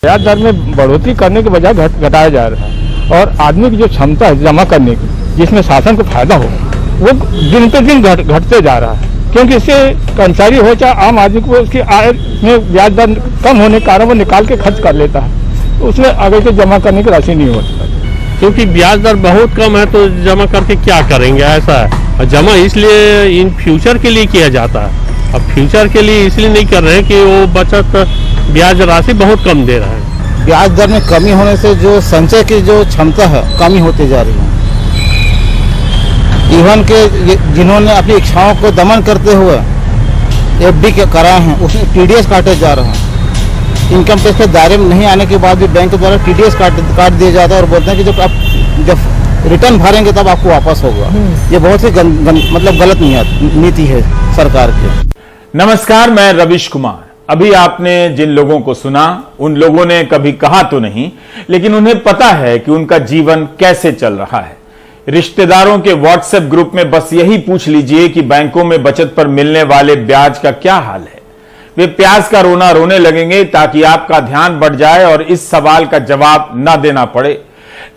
ब्याज दर में बढ़ोतरी करने के बजाय घटाया जा रहा है और आदमी की जो क्षमता है जमा करने की, जिसमें शासन को फायदा हो, वो दिन पे दिन घटते जा रहा है। क्योंकि इससे कर्मचारी हो चाहे आम आदमी को उसकी आय में ब्याज दर कम होने के कारण वो निकाल के खर्च कर लेता है, तो उसमें आगे के जमा करने की राशि नहीं होती। क्योंकि ब्याज दर बहुत कम है तो जमा करके क्या करेंगे, ऐसा है। जमा इसलिए इन फ्यूचर के लिए किया जाता है। अब फ्यूचर के लिए इसलिए नहीं कर रहे हैं कि वो बचत ब्याज राशि बहुत कम दे रहा है। ब्याज दर में कमी होने से जो संचय की जो क्षमता है कमी होती जा रही है। इवन के जिन्होंने अपनी इच्छाओं को दमन करते हुए एफडी के कराए हैं, उसमें टीडीएस काटे जा रहे हैं। इनकम टैक्स के दायरे में नहीं आने के बाद भी बैंक द्वारा टीडीएस काट दिया जाता है और बोलते हैं कि जब रिटर्न भरेंगे तब आपको वापस होगा। ये बहुत ही मतलब गलत नीति है सरकार की। नमस्कार, मैं रविश कुमार। अभी आपने जिन लोगों को सुना, उन लोगों ने कभी कहा तो नहीं, लेकिन उन्हें पता है कि उनका जीवन कैसे चल रहा है। रिश्तेदारों के व्हाट्सएप ग्रुप में बस यही पूछ लीजिए कि बैंकों में बचत पर मिलने वाले ब्याज का क्या हाल है। वे प्याज का रोना रोने लगेंगे ताकि आपका ध्यान बढ़ जाए और इस सवाल का जवाब न देना पड़े।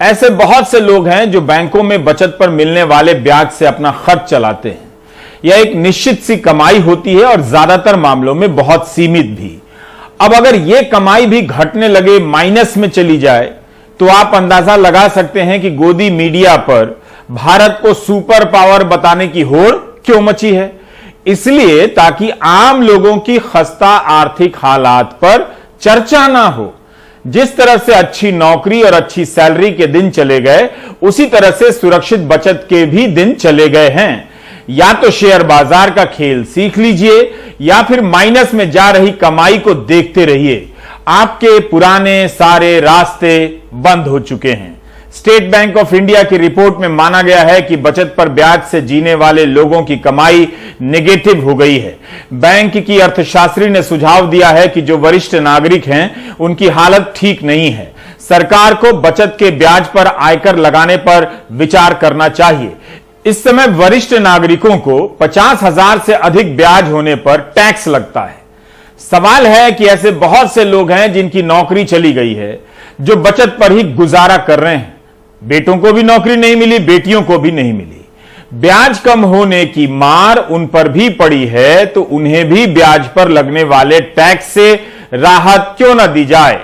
ऐसे बहुत से लोग हैं जो बैंकों में बचत पर मिलने वाले ब्याज से अपना खर्च चलाते हैं। यह एक निश्चित सी कमाई होती है और ज्यादातर मामलों में बहुत सीमित भी। अब अगर यह कमाई भी घटने लगे, माइनस में चली जाए, तो आप अंदाजा लगा सकते हैं कि गोदी मीडिया पर भारत को सुपर पावर बताने की होड़ क्यों मची है। इसलिए ताकि आम लोगों की खस्ता आर्थिक हालात पर चर्चा ना हो। जिस तरह से अच्छी नौकरी और अच्छी सैलरी के दिन चले गए, उसी तरह से सुरक्षित बचत के भी दिन चले गए हैं। या तो शेयर बाजार का खेल सीख लीजिए या फिर माइनस में जा रही कमाई को देखते रहिए। आपके पुराने सारे रास्ते बंद हो चुके हैं। स्टेट बैंक ऑफ इंडिया की रिपोर्ट में माना गया है कि बचत पर ब्याज से जीने वाले लोगों की कमाई नेगेटिव हो गई है। बैंक की अर्थशास्त्री ने सुझाव दिया है कि जो वरिष्ठ नागरिक हैं, उनकी हालत ठीक नहीं है। सरकार को बचत के ब्याज पर आयकर लगाने पर विचार करना चाहिए। इस समय वरिष्ठ नागरिकों को 50,000 से अधिक ब्याज होने पर टैक्स लगता है। सवाल है कि ऐसे बहुत से लोग हैं जिनकी नौकरी चली गई है, जो बचत पर ही गुजारा कर रहे हैं। बेटों को भी नौकरी नहीं मिली, बेटियों को भी नहीं मिली। ब्याज कम होने की मार उन पर भी पड़ी है, तो उन्हें भी ब्याज पर लगने वाले टैक्स से राहत क्यों न दी जाए।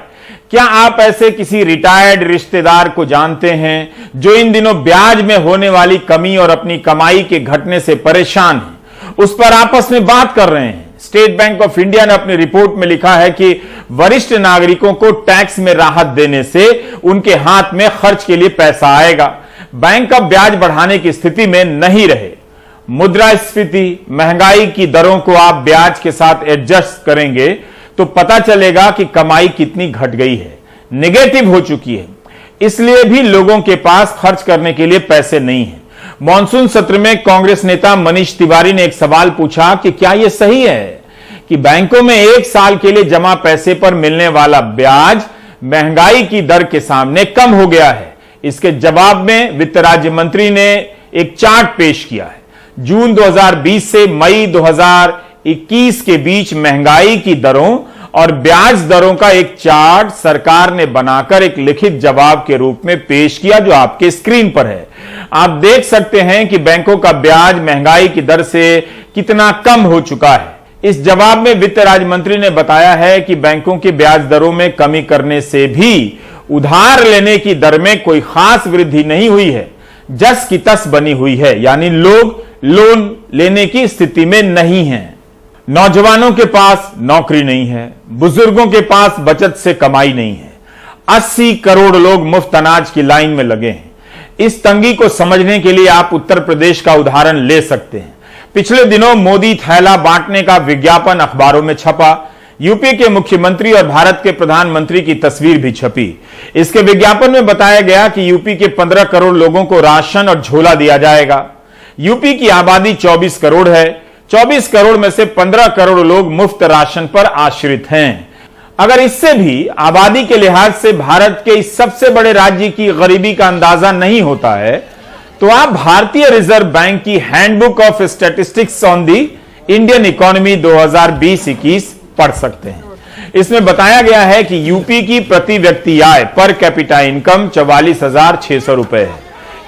क्या आप ऐसे किसी रिटायर्ड रिश्तेदार को जानते हैं जो इन दिनों ब्याज में होने वाली कमी और अपनी कमाई के घटने से परेशान हैं, उस पर आपस में बात कर रहे हैं। स्टेट बैंक ऑफ इंडिया ने अपनी रिपोर्ट में लिखा है कि वरिष्ठ नागरिकों को टैक्स में राहत देने से उनके हाथ में खर्च के लिए पैसा आएगा। बैंक अब ब्याज बढ़ाने की स्थिति में नहीं रहे। मुद्रास्फीति, महंगाई की दरों को आप ब्याज के साथ एडजस्ट करेंगे तो पता चलेगा कि कमाई कितनी घट गई है, नेगेटिव हो चुकी है। इसलिए भी लोगों के पास खर्च करने के लिए पैसे नहीं है। मॉनसून सत्र में कांग्रेस नेता मनीष तिवारी ने एक सवाल पूछा कि क्या यह सही है कि बैंकों में एक साल के लिए जमा पैसे पर मिलने वाला ब्याज महंगाई की दर के सामने कम हो गया है। इसके जवाब में वित्त राज्य मंत्री ने एक चार्ट पेश किया है। जून 2020 से मई 2021 के बीच महंगाई की दरों और ब्याज दरों का एक चार्ट सरकार ने बनाकर एक लिखित जवाब के रूप में पेश किया, जो आपके स्क्रीन पर है। आप देख सकते हैं कि बैंकों का ब्याज महंगाई की दर से कितना कम हो चुका है। इस जवाब में वित्त राज्य मंत्री ने बताया है कि बैंकों की ब्याज दरों में कमी करने से भी उधार लेने की दर में कोई खास वृद्धि नहीं हुई है, जस की तस बनी हुई है। यानी लोग लोन लेने की स्थिति में नहीं हैं। नौजवानों के पास नौकरी नहीं है, बुजुर्गों के पास बचत से कमाई नहीं है। 80 करोड़ लोग मुफ्त अनाज की लाइन में लगे हैं। इस तंगी को समझने के लिए आप उत्तर प्रदेश का उदाहरण ले सकते हैं। पिछले दिनों मोदी थैला बांटने का विज्ञापन अखबारों में छपा। यूपी के मुख्यमंत्री और भारत के प्रधानमंत्री की तस्वीर भी छपी। इसके विज्ञापन में बताया गया कि यूपी के 15 करोड़ लोगों को राशन और झोला दिया जाएगा। यूपी की आबादी 24 करोड़ है। 24 करोड़ में से 15 करोड़ लोग मुफ्त राशन पर आश्रित हैं। अगर इससे भी आबादी के लिहाज से भारत के इस सबसे बड़े राज्य की गरीबी का अंदाजा नहीं होता है, तो आप भारतीय रिजर्व बैंक की handbook of statistics on the Indian economy 2020-21 पढ़ सकते हैं। इसमें बताया गया है कि यूपी की प्रति व्यक्ति आय पर कैपिटा इनकम 44,600 रुपए है।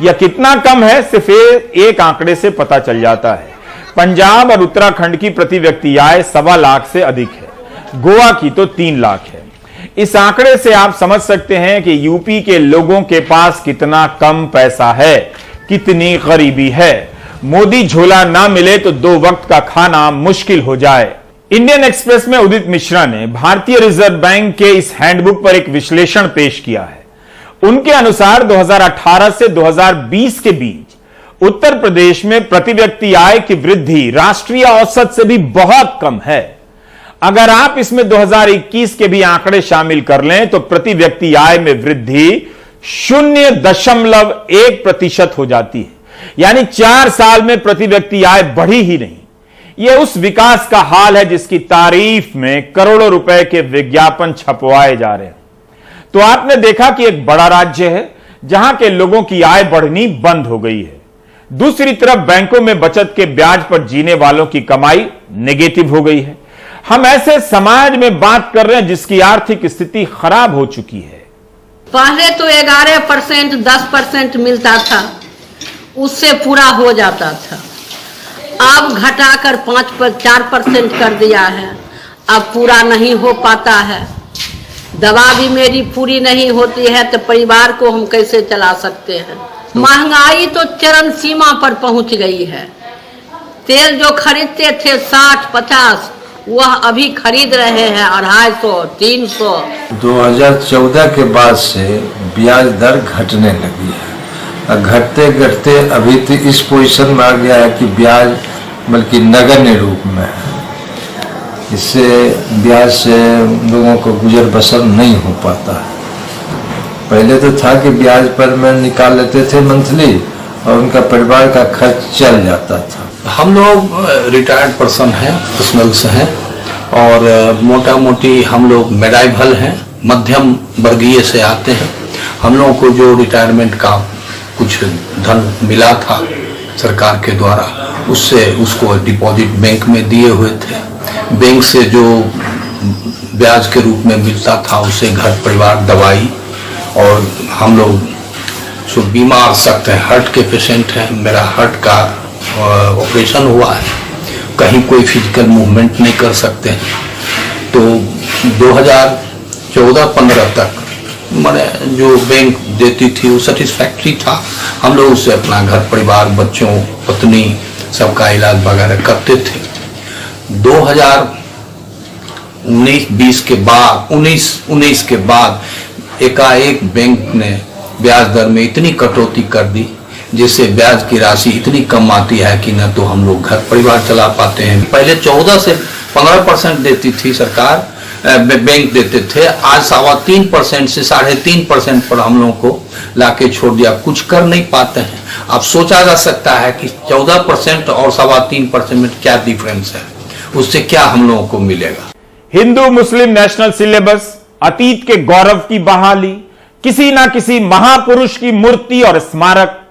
यह कितना कम है सिर्फ एक आंकड़े से पता चल जाता है। पंजाब और उत्तराखंड की प्रति व्यक्ति आय 1.25 लाख से अधिक है, गोवा की तो 3 लाख है। इस आंकड़े से आप समझ सकते हैं कि यूपी के लोगों के पास कितना कम पैसा है, कितनी गरीबी है। मोदी झोला ना मिले तो 2 वक्त का खाना मुश्किल हो जाए। इंडियन एक्सप्रेस में उदित मिश्रा ने भारतीय रिजर्व बैंक के इस हैंडबुक पर एक विश्लेषण पेश किया है। उनके अनुसार 2018 से 2020 के बीच उत्तर प्रदेश में प्रति व्यक्ति आय की वृद्धि राष्ट्रीय औसत से भी बहुत कम है। अगर आप इसमें 2021 के भी आंकड़े शामिल कर लें तो प्रति व्यक्ति आय में वृद्धि 0.1% हो जाती है, यानी 4 साल में प्रति व्यक्ति आय बढ़ी ही नहीं। यह उस विकास का हाल है जिसकी तारीफ में करोड़ों रुपए के विज्ञापन छपवाए जा रहे हैं। तो आपने देखा कि एक बड़ा राज्य है जहां के लोगों की आय बढ़नी बंद हो गई है। दूसरी तरफ बैंकों में बचत के ब्याज पर जीने वालों की कमाई नेगेटिव हो गई है। हम ऐसे समाज में बात कर रहे हैं जिसकी आर्थिक स्थिति खराब हो चुकी है। पहले तो 11% 10% मिलता था, उससे पूरा हो जाता था। अब घटाकर 4% कर दिया है, अब पूरा नहीं हो पाता है। दवा भी मेरी पूरी नहीं होती है तो परिवार को हम कैसे चला सकते हैं। महंगाई तो चरम सीमा पर पहुंच गई है। तेल जो खरीदते थे 60-50, वह अभी खरीद रहे हैं 250, 300। 2014 के बाद से ब्याज दर घटने लगी है। घटते घटते अभी तो इस पोजीशन में आ गया है कि ब्याज बल्कि नगण्य रूप में है। इससे ब्याज से लोगों को गुजर बसर नहीं हो पाता है। पहले तो था कि ब्याज पर में निकाल लेते थे मंथली और उनका परिवार का खर्च चल जाता था। हम लोग रिटायर्ड पर्सन हैं, प्रोफेशनल्स हैं और मोटा मोटी हम लोग मेडाइवल हैं, मध्यम वर्गीय से आते हैं। हम लोगों को जो रिटायरमेंट का कुछ धन मिला था सरकार के द्वारा, उससे उसको डिपॉजिट बैंक में दिए हुए थे। बैंक से जो ब्याज के रूप में मिलता था उससे घर परिवार दवाई, और हम लोग जो बीमार सख्त हैं, हार्ट के पेशेंट हैं, मेरा हार्ट का ऑपरेशन हुआ है, कहीं कोई फिजिकल मूवमेंट नहीं कर सकते हैं। तो 2014-15 तक मैंने जो बैंक देती थी वो सेटिस्फैक्ट्री था। हम लोग उससे अपना घर परिवार, बच्चों, पत्नी सबका इलाज वगैरह करते थे। 2019 के बाद एकाएक बैंक ने ब्याज दर में इतनी कटौती कर दी जिससे ब्याज की राशि इतनी कम आती है कि न तो हम लोग घर परिवार चला पाते हैं। पहले 14 से 15% देती थी सरकार, बैंक देते थे। आज 3.25% से 3.5% पर हम लोगों को लाके छोड़ दिया, कुछ कर नहीं पाते हैं। अब सोचा जा सकता है कि 14% और 3.25% में क्या डिफरेंस है, उससे क्या हम लोगों को मिलेगा। हिंदू मुस्लिम नेशनल सिलेबस, अतीत के गौरव की बहाली, किसी ना किसी महापुरुष की मूर्ति और स्मारक,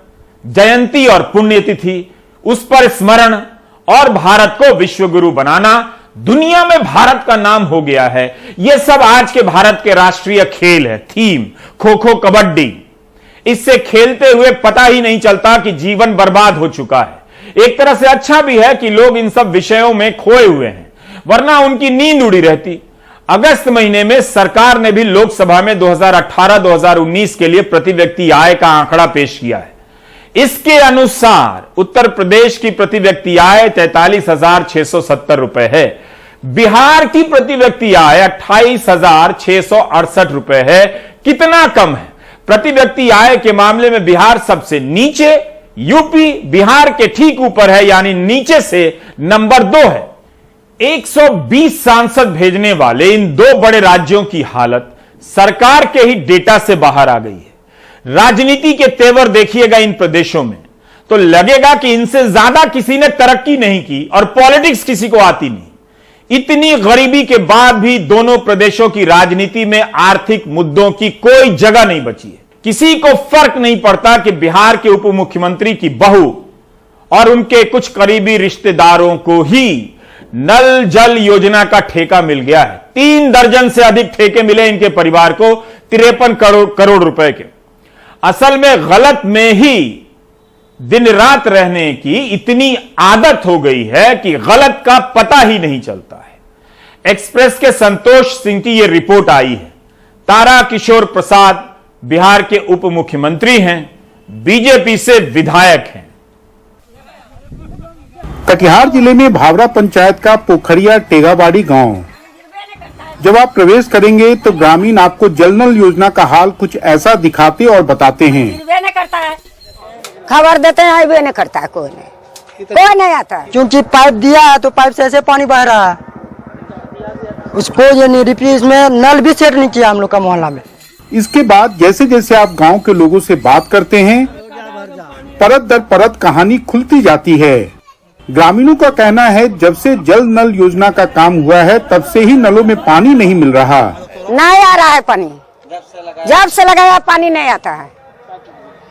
जयंती और पुण्यतिथि, उस पर स्मरण और भारत को विश्व गुरु बनाना, दुनिया में भारत का नाम हो गया है। यह सब आज के भारत के राष्ट्रीय खेल है। थीम खो खो, कबड्डी। इससे खेलते हुए पता ही नहीं चलता कि जीवन बर्बाद हो चुका है। एक तरह से अच्छा भी है कि लोग इन सब विषयों में खोए हुए हैं, वरना उनकी नींद उड़ी रहती। अगस्त महीने में सरकार ने भी लोकसभा में 2018-2019 के लिए प्रति व्यक्ति आय का आंकड़ा पेश किया है। इसके अनुसार उत्तर प्रदेश की प्रति व्यक्ति आय 43,670 रुपए है। बिहार की प्रति व्यक्ति आय 28,668 रुपए है। कितना कम है। प्रति व्यक्ति आय के मामले में बिहार सबसे नीचे, यूपी बिहार के ठीक ऊपर है, यानी नीचे से नंबर 2 है। 120 सांसद भेजने वाले इन 2 बड़े राज्यों की हालत सरकार के ही डेटा से बाहर आ गई है। राजनीति के तेवर देखिएगा इन प्रदेशों में तो लगेगा कि इनसे ज्यादा किसी ने तरक्की नहीं की और पॉलिटिक्स किसी को आती नहीं। इतनी गरीबी के बाद भी दोनों प्रदेशों की राजनीति में आर्थिक मुद्दों की कोई जगह नहीं बची है। किसी को फर्क नहीं पड़ता कि बिहार के उप मुख्यमंत्री की बहू और उनके कुछ करीबी रिश्तेदारों को ही नल जल योजना का ठेका मिल गया है। 3 दर्जन से अधिक ठेके मिले इनके परिवार को 53 करोड़ रुपए के। असल में गलत में ही दिन रात रहने की इतनी आदत हो गई है कि गलत का पता ही नहीं चलता है। एक्सप्रेस के संतोष सिंह की यह रिपोर्ट आई है। तारा किशोर प्रसाद बिहार के उप मुख्यमंत्री हैं, बीजेपी से विधायक हैं। कटिहार जिले में भावरा पंचायत का पोखरिया टेगाबाड़ी गांव। जब आप प्रवेश करेंगे तो ग्रामीण आपको जल नल योजना का हाल कुछ ऐसा दिखाते और बताते हैं। नहीं करता है, खबर देते हैं, आईबे नहीं करता है, कोई नहीं आता है। क्योंकि पाइप दिया है तो पाइप से ऐसे पानी बह रहा है, उसको ये नहीं रिप्लेस में नल भी सेट नहीं किया हम लोग का मोहल्ला में। इसके बाद जैसे जैसे आप गांव के लोगों से बात करते हैं, परत दर परत कहानी खुलती जाती है। ग्रामीणों का कहना है जब से जल नल योजना का काम हुआ है तब से ही नलों में पानी नहीं मिल रहा। नहीं आ रहा है पानी, जब से लगाया पानी नहीं आता है,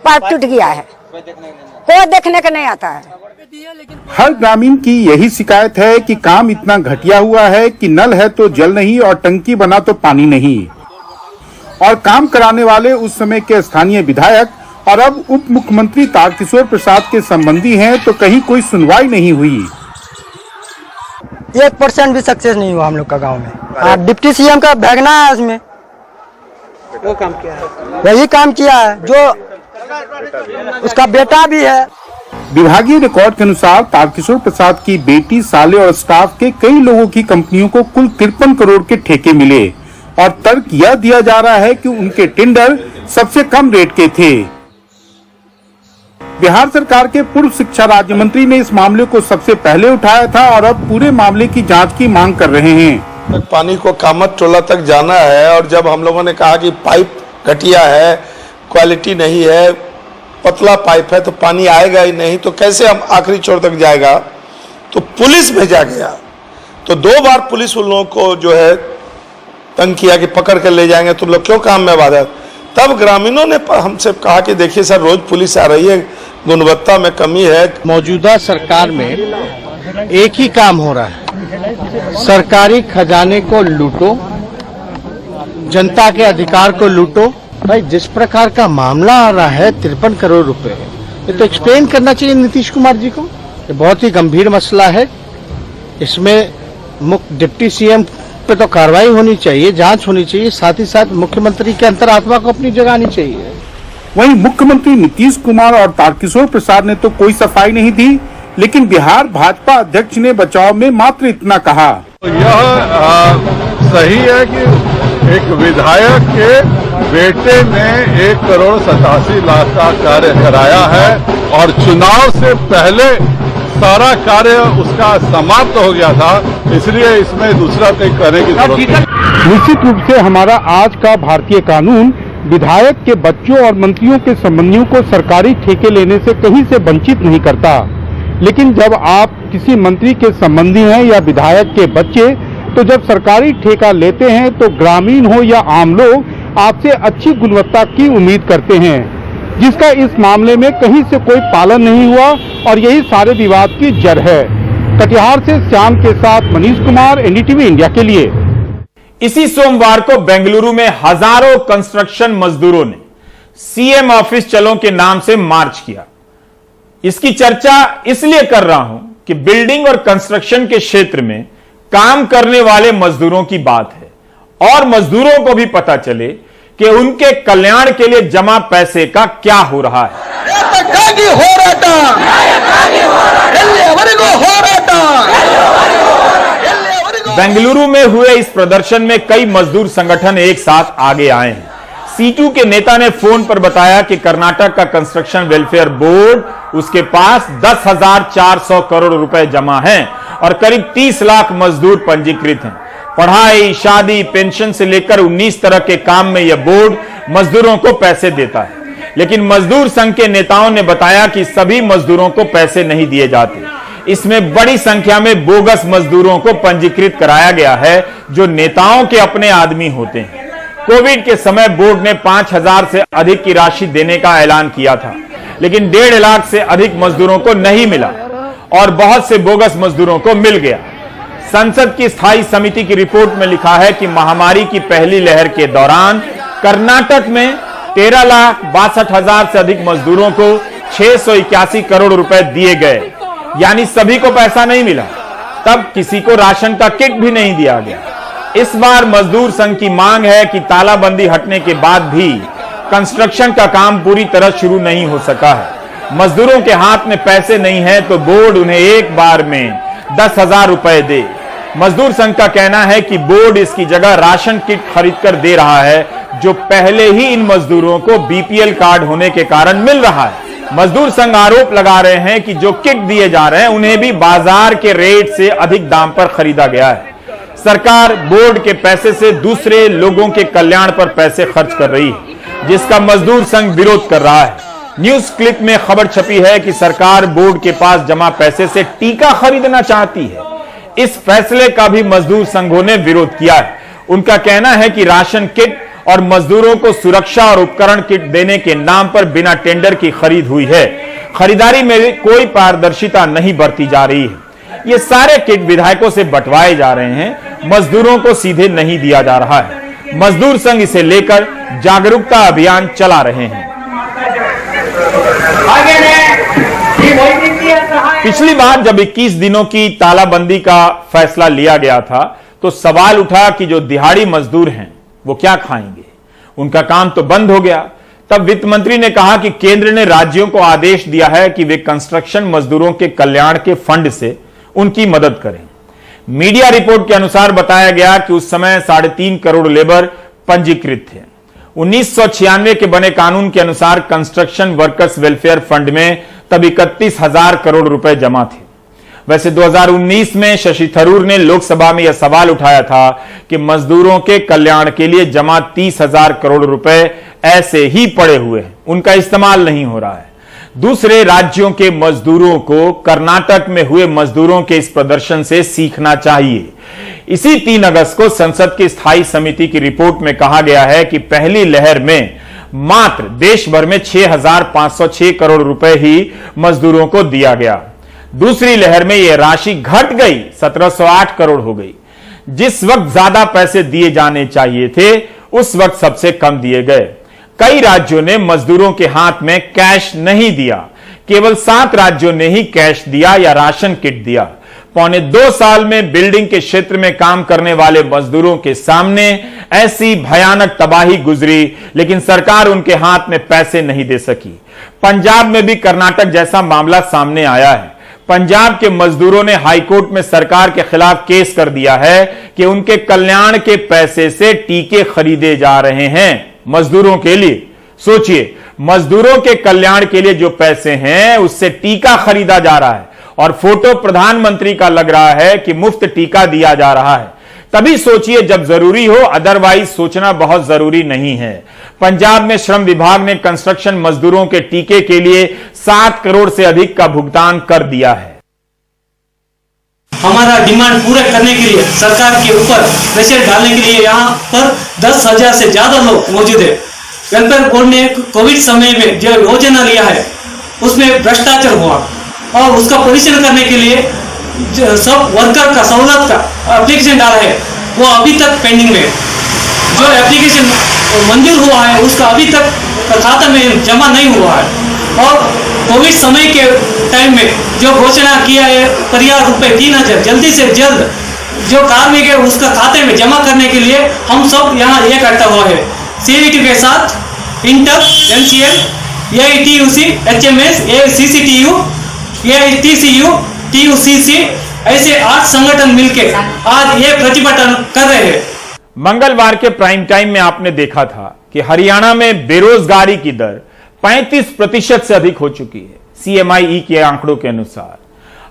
पाइप टूट गया है, कोई देखने का नहीं आता है। हर ग्रामीण की यही शिकायत है कि काम इतना घटिया हुआ है कि नल है तो जल नहीं और टंकी बना तो पानी नहीं। और काम कराने वाले उस समय के स्थानीय विधायक और अब उप मुख्यमंत्री तारकिशोर प्रसाद के संबंधी हैं तो कहीं कोई सुनवाई नहीं हुई। 1% भी सक्सेस नहीं हुआ हम लोग का गांव में। डिप्टी सीएम का भगना है इसमें, वो काम किया है, वही काम किया है जो उसका बेटा भी है। विभागीय रिकॉर्ड के अनुसार तारकिशोर प्रसाद की बेटी, साले और स्टाफ के कई लोगों की कंपनियों को कुल 53 करोड़ के ठेके मिले और तर्क यह दिया जा रहा है कि उनके टेंडर सबसे कम रेट के थे। बिहार सरकार के पूर्व शिक्षा राज्य मंत्री ने इस मामले को सबसे पहले उठाया था और अब पूरे मामले की जांच की मांग कर रहे हैं। पानी को कामत टोला तक जाना है और जब हम लोगों ने कहा कि पाइप घटिया है, क्वालिटी नहीं है, पतला पाइप है तो पानी आएगा ही नहीं, तो कैसे हम आखिरी छोर तक जाएगा, तो पुलिस भेजा गया। तो 2 बार पुलिस उन लोगों को जो है तंग किया कि पकड़ कर ले जाएंगे, तुम लोग क्यों काम में बाधा। तब ग्रामीणों ने हमसे कहा कि देखिए सर, रोज पुलिस आ रही है, गुणवत्ता में कमी है। मौजूदा सरकार में एक ही काम हो रहा है, सरकारी खजाने को लूटो, जनता के अधिकार को लूटो। भाई जिस प्रकार का मामला आ रहा है 53 करोड़ रुपए, ये तो एक्सप्लेन करना चाहिए नीतीश कुमार जी को। ये बहुत ही गंभीर मसला है, इसमें डिप्टी सीएम पे तो कार्रवाई होनी चाहिए, जांच होनी चाहिए, साथ ही साथ मुख्यमंत्री के अंतरात्मा को अपनी जगह आनी चाहिए। वहीं मुख्यमंत्री नीतीश कुमार और तारकिशोर प्रसाद ने तो कोई सफाई नहीं दी, लेकिन बिहार भाजपा अध्यक्ष ने बचाव में मात्र इतना कहा। यह सही है कि एक विधायक के बेटे ने 1 करोड़ 87 लाख का कार्य कराया है और चुनाव से पहले सारा कार्य उसका समाप्त हो गया था, इसलिए इसमें दूसरा कहीं करने की जरूरत नहीं। निश्चित रूप से हमारा आज का भारतीय कानून विधायक के बच्चों और मंत्रियों के संबंधियों को सरकारी ठेके लेने से कहीं से वंचित नहीं करता, लेकिन जब आप किसी मंत्री के संबंधी हैं या विधायक के बच्चे, तो जब सरकारी ठेका लेते हैं तो ग्रामीण हो या आम लोग आपसे अच्छी गुणवत्ता की उम्मीद करते हैं, जिसका इस मामले में कहीं से कोई पालन नहीं हुआ और यही सारे विवाद की जड़ है। कटिहार से श्याम के साथ मनीष कुमार, एनडीटीवी इंडिया के लिए। इसी सोमवार को बेंगलुरु में हजारों कंस्ट्रक्शन मजदूरों ने सीएम ऑफिस चलो के नाम से मार्च किया। इसकी चर्चा इसलिए कर रहा हूं कि बिल्डिंग और कंस्ट्रक्शन के क्षेत्र में काम करने वाले मजदूरों की बात है और मजदूरों को भी पता चले कि उनके कल्याण के लिए जमा पैसे का क्या हो रहा है। बेंगलुरु में हुए इस प्रदर्शन में कई मजदूर संगठन एक साथ आगे आए हैं। सीटू के नेता ने फोन पर बताया कि कर्नाटक का कंस्ट्रक्शन वेलफेयर बोर्ड उसके पास 10,400 करोड़ रुपए जमा हैं और करीब 30 लाख मजदूर पंजीकृत हैं। पढ़ाई, शादी, पेंशन से लेकर 19 तरह के काम में यह बोर्ड मजदूरों को पैसे देता है, लेकिन मजदूर संघ के नेताओं ने बताया कि सभी मजदूरों को पैसे नहीं दिए जाते। इसमें बड़ी संख्या में बोगस मजदूरों को पंजीकृत कराया गया है जो नेताओं के अपने आदमी होते हैं। कोविड के समय बोर्ड ने 5,000 से अधिक की राशि देने का ऐलान किया था, लेकिन 1.5 लाख से अधिक मजदूरों को नहीं मिला और बहुत से बोगस मजदूरों को मिल गया। संसद की स्थायी समिति की रिपोर्ट में लिखा है कि महामारी की पहली लहर के दौरान कर्नाटक में 13,62,000 से अधिक मजदूरों को 681 करोड़ रुपए दिए गए, यानी सभी को पैसा नहीं मिला। तब किसी को राशन का किट भी नहीं दिया गया। इस बार मजदूर संघ की मांग है कि तालाबंदी हटने के बाद भी कंस्ट्रक्शन का काम पूरी तरह शुरू नहीं हो सका है। मजदूरों के हाथ में पैसे नहीं है तो बोर्ड उन्हें एक बार में 10,000 रुपए दे। मजदूर संघ का कहना है कि बोर्ड इसकी जगह राशन किट खरीद कर दे रहा है, जो पहले ही इन मजदूरों को बीपीएल कार्ड होने के कारण मिल रहा है। मजदूर संघ आरोप लगा रहे हैं कि जो किट दिए जा रहे हैं उन्हें भी बाजार के रेट से अधिक दाम पर खरीदा गया है। सरकार बोर्ड के पैसे से दूसरे लोगों के कल्याण पर पैसे खर्च कर रही है, जिसका मजदूर संघ विरोध कर रहा है। न्यूज क्लिक में खबर छपी है कि सरकार बोर्ड के पास जमा पैसे से टीका खरीदना चाहती है। इस फैसले का भी मजदूर संघों ने विरोध किया है। उनका कहना है कि राशन किट और मजदूरों को सुरक्षा और उपकरण किट देने के नाम पर बिना टेंडर की खरीद हुई है। खरीदारी में कोई पारदर्शिता नहीं बरती जा रही है। ये सारे किट विधायकों से बंटवाए जा रहे हैं, मजदूरों को सीधे नहीं दिया जा रहा है। मजदूर संघ इसे लेकर जागरूकता अभियान चला रहे हैं। पिछली बार जब 21 दिनों की तालाबंदी का फैसला लिया गया था तो सवाल उठा कि जो दिहाड़ी मजदूर हैं वो क्या खाएंगे, उनका काम तो बंद हो गया। तब वित्त मंत्री ने कहा कि केंद्र ने राज्यों को आदेश दिया है कि वे कंस्ट्रक्शन मजदूरों के कल्याण के फंड से उनकी मदद करें। मीडिया रिपोर्ट के अनुसार बताया गया कि उस समय 3.5 करोड़ लेबर पंजीकृत थे। 1996 के बने कानून के अनुसार कंस्ट्रक्शन वर्कर्स वेलफेयर फंड में तब 31,000 करोड़ रुपए जमा थे। वैसे 2019 में शशि थरूर ने लोकसभा में यह सवाल उठाया था कि मजदूरों के कल्याण के लिए जमा 30,000 करोड़ रुपए ऐसे ही पड़े हुए हैं, उनका इस्तेमाल नहीं हो रहा है। दूसरे राज्यों के मजदूरों को कर्नाटक में हुए मजदूरों के इस प्रदर्शन से सीखना चाहिए। इसी 3 अगस्त को संसद की स्थायी समिति की रिपोर्ट में कहा गया है कि पहली लहर में मात्र देश भर में 6,506 करोड़ रुपए ही मजदूरों को दिया गया। दूसरी लहर में यह राशि घट गई, 1,708 करोड़ हो गई। जिस वक्त ज्यादा पैसे दिए जाने चाहिए थे उस वक्त सबसे कम दिए गए। कई राज्यों ने मजदूरों के हाथ में कैश नहीं दिया, केवल 7 राज्यों ने ही कैश दिया या राशन किट दिया। पौने 2 साल में बिल्डिंग के क्षेत्र में काम करने वाले मजदूरों के सामने ऐसी भयानक तबाही गुजरी, लेकिन सरकार उनके हाथ में पैसे नहीं दे सकी। पंजाब में भी कर्नाटक जैसा मामला सामने आया है। पंजाब के मजदूरों ने हाईकोर्ट में सरकार के खिलाफ केस कर दिया है कि उनके कल्याण के पैसे से टीके खरीदे जा रहे हैं मजदूरों के लिए। सोचिए, मजदूरों के कल्याण के लिए जो पैसे हैं उससे टीका खरीदा जा रहा है और फोटो प्रधानमंत्री का लग रहा है कि मुफ्त टीका दिया जा रहा है। तभी सोचिए जब जरूरी हो, अदरवाइज सोचना बहुत जरूरी नहीं है। पंजाब में श्रम विभाग ने कंस्ट्रक्शन मजदूरों के टीके के लिए 7 करोड़ से अधिक का भुगतान कर दिया है। हमारा डिमांड पूरा करने के लिए सरकार के ऊपर प्रेशर डालने के लिए यहाँ पर 10,000 से ज्यादा लोग मौजूद है। वेलफेयर बोर्ड ने कोविड समय में जो योजना लिया है उसमें भ्रष्टाचार हुआ और उसका पोजीशन करने के लिए सब वर्कर का सहूलत का एप्लीकेशन डाला है, वो अभी तक पेंडिंग में। जो एप्लीकेशन मंजूर हुआ है उसका अभी तक खाता में जमा नहीं हुआ है। और कोविड समय के टाइम में जो घोषणा किया है परिहार रुपए 3,000 जल्दी से जल्द जो कार्मिक है उसका खाते में जमा करने के लिए हम सब यहाँ इकट्ठा हुआ है। CVT के साथ inter, MCL, AITUC, HMS, ACCTU, AITCU, TUCC ऐसे 8 संगठन मिलकर आज ये प्रतिभटन कर रहे हैं। मंगलवार के प्राइम टाइम में आपने देखा था कि हरियाणा में बेरोजगारी की दर 35% से अधिक हो चुकी है। CMIE के आंकड़ों के अनुसार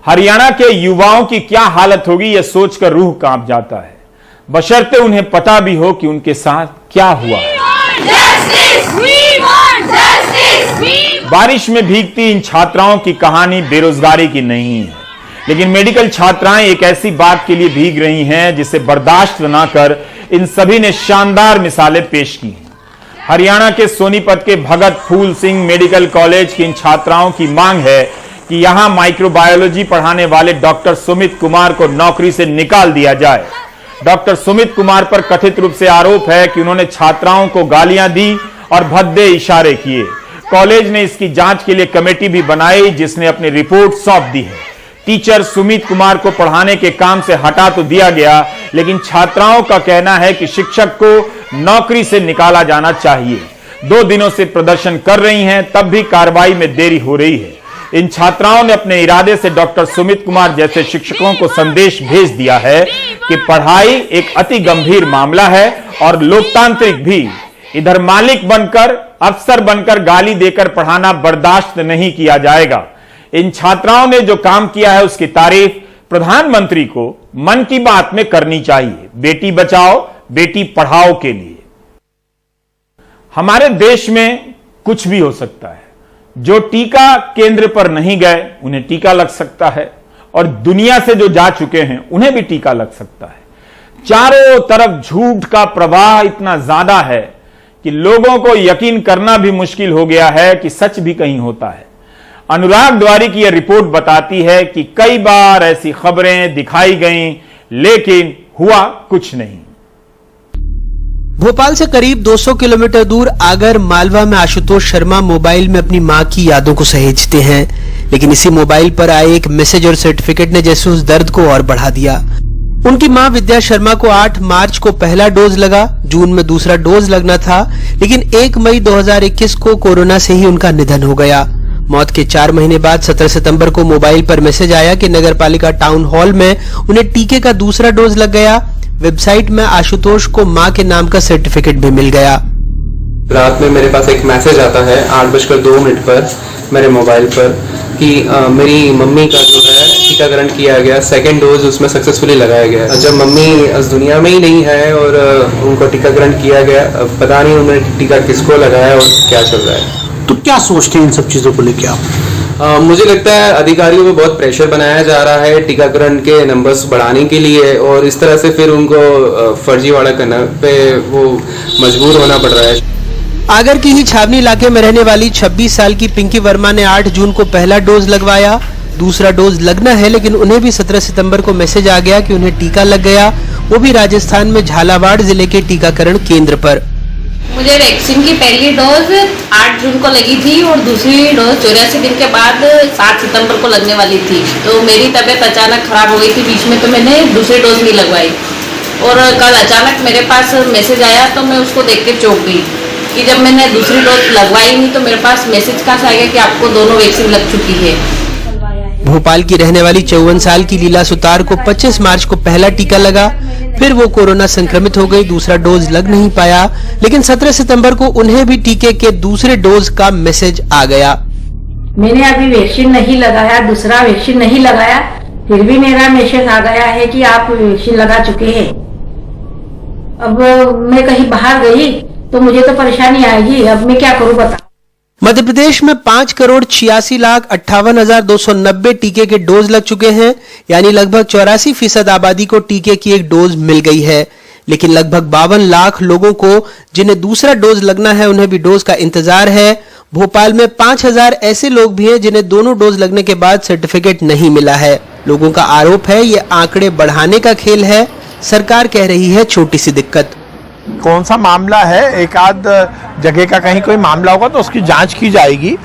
हरियाणा के युवाओं की क्या हालत होगी यह सोचकर रूह कांप जाता है, बशर्ते उन्हें पता भी हो कि उनके साथ क्या हुआ है। बारिश में भीगती इन छात्राओं की कहानी बेरोजगारी की नहीं है, लेकिन मेडिकल छात्राएं एक ऐसी बात के लिए भीग रही हैं जिसे बर्दाश्त न कर इन सभी ने शानदार मिसालें पेश की हैं। हरियाणा के सोनीपत के भगत फूल सिंह मेडिकल कॉलेज की इन छात्राओं की मांग है कि यहां माइक्रोबायोलॉजी पढ़ाने वाले डॉक्टर सुमित कुमार को नौकरी से निकाल दिया जाए। डॉक्टर सुमित कुमार पर कथित रूप से आरोप है कि उन्होंने छात्राओं को गालियां दी और भद्दे इशारे किए। कॉलेज ने इसकी जांच के लिए कमेटी भी बनाई, जिसने अपनी रिपोर्ट सौंप दी है। टीचर सुमित कुमार को पढ़ाने के काम से हटा तो दिया गया, लेकिन छात्राओं का कहना है कि शिक्षक को नौकरी से निकाला जाना चाहिए। 2 दिनों से प्रदर्शन कर रही हैं, तब भी कार्रवाई में देरी हो रही है। इन छात्राओं ने अपने इरादे से डॉक्टर सुमित कुमार जैसे शिक्षकों को संदेश भेज दिया है कि पढ़ाई एक अति गंभीर मामला है और लोकतांत्रिक भी। इधर मालिक बनकर, अफसर बनकर गाली देकर पढ़ाना बर्दाश्त नहीं किया जाएगा। इन छात्राओं ने जो काम किया है उसकी तारीफ प्रधानमंत्री को मन की बात में करनी चाहिए, बेटी बचाओ बेटी पढ़ाओ के लिए। हमारे देश में कुछ भी हो सकता है। जो टीका केंद्र पर नहीं गए उन्हें टीका लग सकता है, और दुनिया से जो जा चुके हैं उन्हें भी टीका लग सकता है। चारों तरफ झूठ का प्रवाह इतना ज्यादा है कि लोगों को यकीन करना भी मुश्किल हो गया है कि सच भी कहीं होता है। अनुराग द्वारी की यह रिपोर्ट बताती है कि कई बार ऐसी खबरें दिखाई गईं, लेकिन हुआ कुछ नहीं। भोपाल से करीब 200 किलोमीटर दूर आगर मालवा में आशुतोष शर्मा मोबाइल में अपनी मां की यादों को सहेजते हैं, लेकिन इसी मोबाइल पर आए एक मैसेज और सर्टिफिकेट ने जैसे उस दर्द को और बढ़ा दिया। उनकी मां विद्या शर्मा को 8 मार्च को पहला डोज लगा, जून में दूसरा डोज लगना था, लेकिन 1 मई 2021 को कोरोना से ही उनका निधन हो गया। मौत के 4 महीने बाद 17 सितंबर को मोबाइल पर मैसेज आया कि नगरपालिका टाउन हॉल में उन्हें टीके का दूसरा डोज लग गया। वेबसाइट में आशुतोष को मां के नाम का सर्टिफिकेट भी मिल गया। रात में मेरे पास एक मैसेज आता है 8:02 पर मेरे मोबाइल पर कि मेरी मम्मी का जो है टीकाकरण किया गया, सेकेंड डोज उसमें सक्सेसफुली लगाया गया। जब मम्मी इस दुनिया में ही नहीं है और उनको टीकाकरण किया गया, पता नहीं उन्होंने टीका किसको लगाया और क्या चल रहा है। तो क्या सोचते हैं इन सब चीजों को लेकर आप? मुझे लगता है अधिकारियों को बहुत प्रेशर बनाया जा रहा है टीकाकरण के नंबर्स बढ़ाने के लिए, और इस तरह से फिर उनको फर्जीवाड़ा करने पे वो मजबूर होना पड़ रहा है। आगर की ही छावनी इलाके में रहने वाली 26 साल की पिंकी वर्मा ने 8 जून को पहला डोज लगवाया। दूसरा डोज लगना है, लेकिन उन्हें भी 17 सितंबर को मैसेज आ गया कि उन्हें टीका लग गया, वो भी राजस्थान में झालावाड़ जिले के टीकाकरण केंद्र पर। मुझे वैक्सीन की पहली डोज 8 जून को लगी थी और दूसरी डोज 84 दिन के बाद 7 सितंबर को लगने वाली थी। तो मेरी तबीयत अचानक खराब हो गई थी बीच में, तो मैंने दूसरी डोज नहीं लगवाई। और कल अचानक मेरे पास मैसेज आया तो मैं उसको देख के चौंक गई कि जब मैंने दूसरी डोज लगवाई नहीं तो मेरे पास मैसेज कहाँ से आएगा कि आपको दोनों वैक्सीन लग चुकी है। भोपाल की रहने वाली 54 साल की लीला सुतार को 25 मार्च को पहला टीका लगा, फिर वो कोरोना संक्रमित हो गई, दूसरा डोज लग नहीं पाया, लेकिन 17 सितंबर को उन्हें भी टीके के दूसरे डोज का मैसेज आ गया। मैंने अभी वैक्सीन नहीं लगाया, दूसरा वैक्सीन नहीं लगाया, फिर भी मेरा मैसेज आ गया है कि आप वैक्सीन लगा चुके हैं। अब मैं कहीं बाहर गई तो मुझे तो परेशानी आएगी, अब मैं क्या करूं बता। मध्य प्रदेश में 5,86,58,290 टीके के डोज लग चुके हैं, यानी लगभग 84% आबादी को टीके की एक डोज मिल गई है, लेकिन लगभग 52 लाख लोगों को जिन्हें दूसरा डोज लगना है उन्हें भी डोज का इंतजार है। भोपाल में 5,000 ऐसे लोग भी हैं जिन्हें दोनों डोज लगने के बाद सर्टिफिकेट नहीं मिला है। लोगों का आरोप है ये आंकड़े बढ़ाने का खेल है, सरकार कह रही है छोटी सी दिक्कत। कौन सा मामला है, एक आध जगह का कहीं कोई मामला होगा तो उसकी जांच की जाएगी।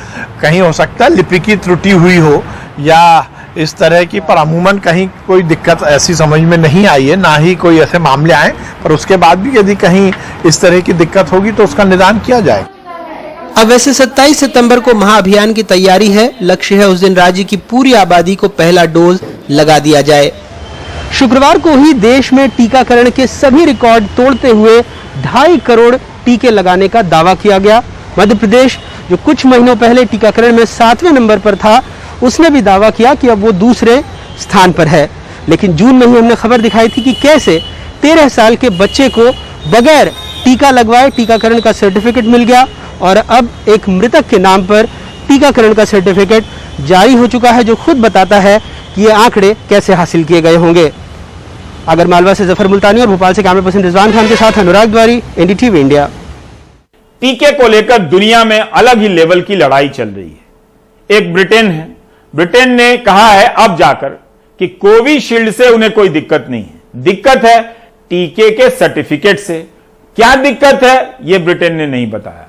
कहीं हो सकता है लिपि की त्रुटि हुई हो या इस तरह की, पर अमूमन कहीं कोई दिक्कत ऐसी समझ में नहीं आई है, ना ही कोई ऐसे मामले आए। पर उसके बाद भी यदि कहीं इस तरह की दिक्कत होगी तो उसका निदान किया जाए। अब वैसे 27 सितंबर को महाअभियान की तैयारी है। लक्ष्य है उस दिन राज्य की पूरी आबादी को पहला डोज लगा दिया जाए। शुक्रवार को ही देश में टीकाकरण के सभी रिकॉर्ड तोड़ते हुए 2.5 करोड़ टीके लगाने का दावा किया गया। मध्य प्रदेश जो कुछ महीनों पहले टीकाकरण में 7वें नंबर पर था, उसने भी दावा किया कि अब वो दूसरे स्थान पर है। लेकिन जून में ही हमने खबर दिखाई थी कि कैसे 13 साल के बच्चे को बगैर टीका लगवाए टीकाकरण का सर्टिफिकेट मिल गया, और अब एक मृतक के नाम पर टीकाकरण का सर्टिफिकेट जारी हो चुका है, जो खुद बताता है कि ये आंकड़े कैसे हासिल किए गए होंगे। आगर मालवा से जफर मुल्तानी और भोपाल से कैमरा पर्सन रिजवान खान के साथ अनुराग द्वारी, एनडीटीवी इंडिया। टीके को लेकर दुनिया में अलग ही लेवल की लड़ाई चल रही है। एक ब्रिटेन है ब्रिटेन ने कहा है अब जाकर कि कोविशील्ड से उन्हें कोई दिक्कत नहीं है, दिक्कत है टीके के सर्टिफिकेट से। क्या दिक्कत है यह ब्रिटेन ने नहीं बताया।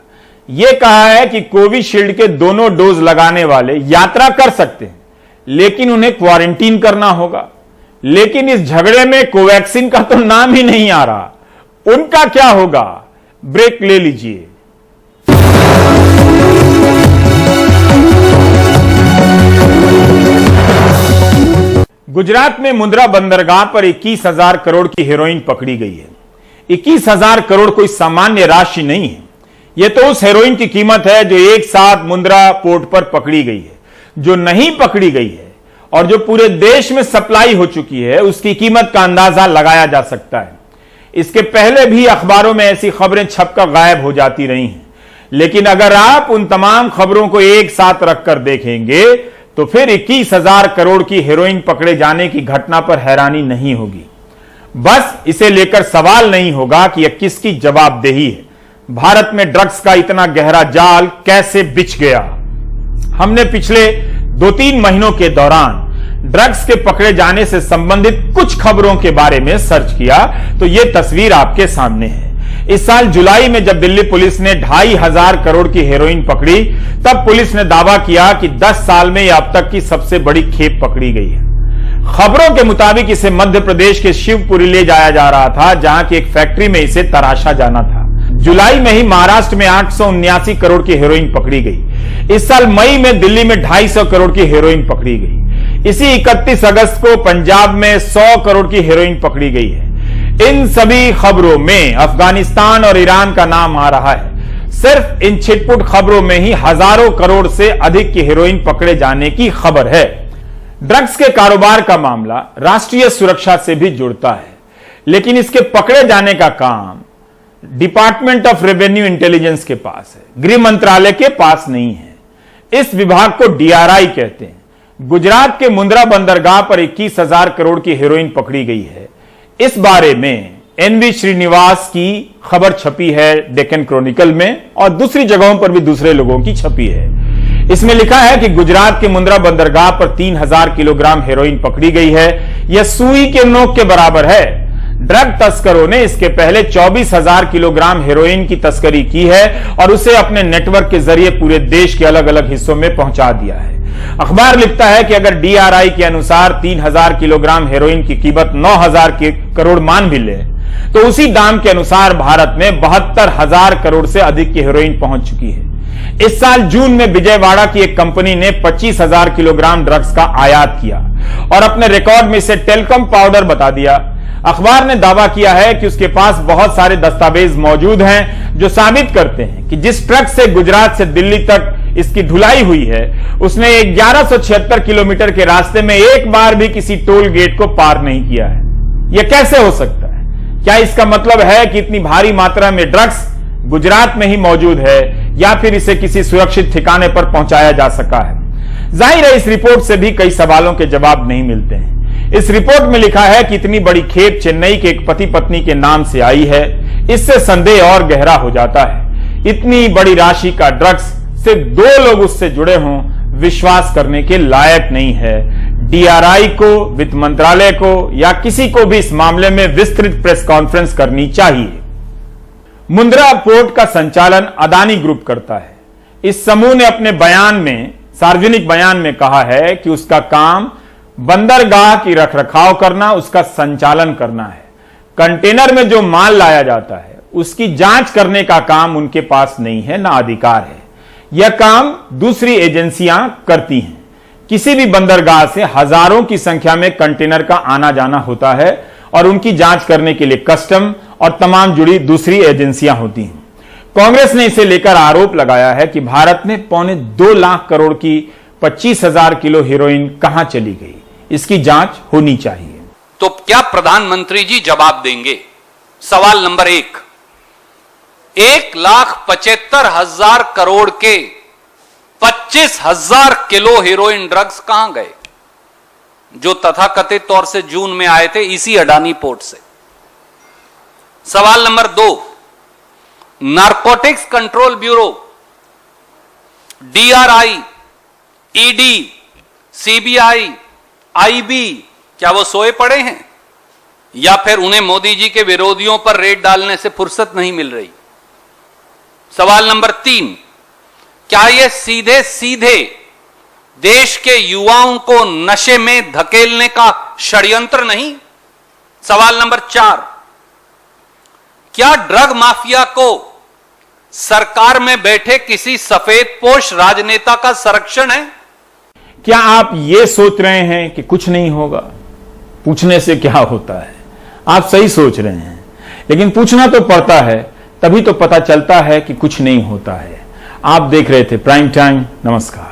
यह कहा है कि कोविशील्ड के दोनों डोज लगाने वाले यात्रा कर सकते हैं, लेकिन उन्हें क्वारंटीन करना होगा। लेकिन इस झगड़े में कोवैक्सीन का तो नाम ही नहीं आ रहा, उनका क्या होगा? ब्रेक ले लीजिए। गुजरात में मुंद्रा बंदरगाह पर 21,000 करोड़ की हेरोइन पकड़ी गई है। 21,000 करोड़ कोई सामान्य राशि नहीं है। यह तो उस हेरोइन की कीमत है जो एक साथ मुंद्रा पोर्ट पर पकड़ी गई है। जो नहीं पकड़ी गई है और जो पूरे देश में सप्लाई हो चुकी है, उसकी कीमत का अंदाजा लगाया जा सकता है। इसके पहले भी अखबारों में ऐसी खबरें छपकर गायब हो जाती रही हैं, लेकिन अगर आप उन तमाम खबरों को एक साथ रखकर देखेंगे तो फिर 21,000 करोड़ की हेरोइन पकड़े जाने की घटना पर हैरानी नहीं होगी। बस इसे लेकर सवाल नहीं होगा कि यह किसकी जवाबदेही है। भारत में ड्रग्स का इतना गहरा जाल कैसे बिछ गया? हमने पिछले 2-3 महीनों के दौरान ड्रग्स के पकड़े जाने से संबंधित कुछ खबरों के बारे में सर्च किया तो यह तस्वीर आपके सामने है। इस साल जुलाई में जब दिल्ली पुलिस ने 2,500 करोड़ की हेरोइन पकड़ी, तब पुलिस ने दावा किया कि 10 साल में यह अब तक की सबसे बड़ी खेप पकड़ी गई है। खबरों के मुताबिक इसे मध्य प्रदेश के शिवपुरी ले जाया जा रहा था, जहां की एक फैक्ट्री में इसे तराशा जाना था। जुलाई में ही महाराष्ट्र में 879 करोड़ की हेरोइन पकड़ी गई। इस साल मई में दिल्ली में 250 करोड़ की हेरोइन पकड़ी गई। इसी 31 अगस्त को पंजाब में 100 करोड़ की हेरोइन पकड़ी गई है। इन सभी खबरों में अफगानिस्तान और ईरान का नाम आ रहा है। सिर्फ इन छिटपुट खबरों में ही हजारों करोड़ से अधिक की हेरोइन पकड़े जाने की खबर है। ड्रग्स के कारोबार का मामला राष्ट्रीय सुरक्षा से भी जुड़ता है, लेकिन इसके पकड़े जाने का काम डिपार्टमेंट ऑफ रेवेन्यू इंटेलिजेंस के पास है, गृह मंत्रालय के पास नहीं है। इस विभाग को डीआरआई कहते हैं। गुजरात के मुंद्रा बंदरगाह पर 21,000 करोड़ की हेरोइन पकड़ी गई है। इस बारे में एनवी श्रीनिवास की खबर छपी है डेक्कन क्रॉनिकल में, और दूसरी जगहों पर भी दूसरे लोगों की छपी है। इसमें लिखा है कि गुजरात के मुंद्रा बंदरगाह पर 3,000 किलोग्राम हेरोइन पकड़ी गई है। यह सुई के नोक के बराबर है। ड्रग तस्करों ने इसके पहले 24,000 किलोग्राम हेरोइन की तस्करी की है और उसे अपने नेटवर्क के जरिए पूरे देश के अलग अलग हिस्सों में पहुंचा दिया है। अखबार लिखता है कि अगर डीआरआई के अनुसार 3,000 किलोग्राम हेरोइन की कीमत 9,000 करोड़ मान भी ले, तो उसी दाम के अनुसार भारत में 72,000 करोड़ से अधिक की हेरोइन पहुंच चुकी है। इस साल जून में विजयवाड़ा की एक कंपनी ने 25,000 किलोग्राम ड्रग्स का आयात किया और अपने रिकॉर्ड में इसे टेलकम पाउडर बता दिया। अखबार ने दावा किया है कि उसके पास बहुत सारे दस्तावेज मौजूद हैं जो साबित करते हैं कि जिस ट्रक से गुजरात से दिल्ली तक इसकी ढुलाई हुई है, उसने 1176 किलोमीटर के रास्ते में एक बार भी किसी टोल गेट को पार नहीं किया है। यह कैसे हो सकता है? क्या इसका मतलब है कि इतनी भारी मात्रा में ड्रग्स गुजरात में ही मौजूद है, या फिर इसे किसी सुरक्षित ठिकाने पर पहुंचाया जा सका है? जाहिर है इस रिपोर्ट से भी कई सवालों के जवाब नहीं मिलते हैं। इस रिपोर्ट में लिखा है कि इतनी बड़ी खेप चेन्नई के एक पति पत्नी के नाम से आई है। इससे संदेह और गहरा हो जाता है। इतनी बड़ी राशि का ड्रग्स सिर्फ 2 लोग उससे जुड़े हों, विश्वास करने के लायक नहीं है। डीआरआई को, वित्त मंत्रालय को या किसी को भी इस मामले में विस्तृत प्रेस कॉन्फ्रेंस करनी चाहिए। मुंद्रा पोर्ट का संचालन अदानी ग्रुप करता है। इस समूह ने अपने बयान में, सार्वजनिक बयान में कहा है कि उसका काम बंदरगाह की रखरखाव करना, उसका संचालन करना है। कंटेनर में जो माल लाया जाता है उसकी जांच करने का काम उनके पास नहीं है, ना अधिकार है। यह काम दूसरी एजेंसियां करती हैं। किसी भी बंदरगाह से हजारों की संख्या में कंटेनर का आना जाना होता है और उनकी जांच करने के लिए कस्टम और तमाम जुड़ी दूसरी एजेंसियां होती हैं। कांग्रेस ने इसे लेकर आरोप लगाया है कि भारत में 2.25 लाख करोड़ की 25,000 किलो हेरोइन कहां चली गई। इसकी जांच होनी चाहिए। तो क्या प्रधानमंत्री जी जवाब देंगे? सवाल नंबर 1, 1,75,000 करोड़ के 25,000 किलो हीरोइन ड्रग्स कहां गए, जो तथाकथित तौर से जून में आए थे इसी अडानी पोर्ट से? सवाल number 2, narcotics control bureau, DRI, ED, CBI, IB, क्या वो सोए पड़े हैं? या फिर उन्हें मोदी जी के विरोधियों पर रेड डालने से फुर्सत नहीं मिल रही? सवाल नंबर 3, क्या ये सीधे सीधे देश के युवाओं को नशे में धकेलने का षड्यंत्र नहीं? सवाल नंबर 4, क्या ड्रग माफिया को सरकार में बैठे किसी सफेदपोश राजनेता का संरक्षण है? क्या आप ये सोच रहे हैं कि कुछ नहीं होगा? पूछने से क्या होता है? आप सही सोच रहे हैं, लेकिन पूछना तो पड़ता है, तभी तो पता चलता है कि कुछ नहीं होता है। आप देख रहे थे प्राइम टाइम। नमस्कार।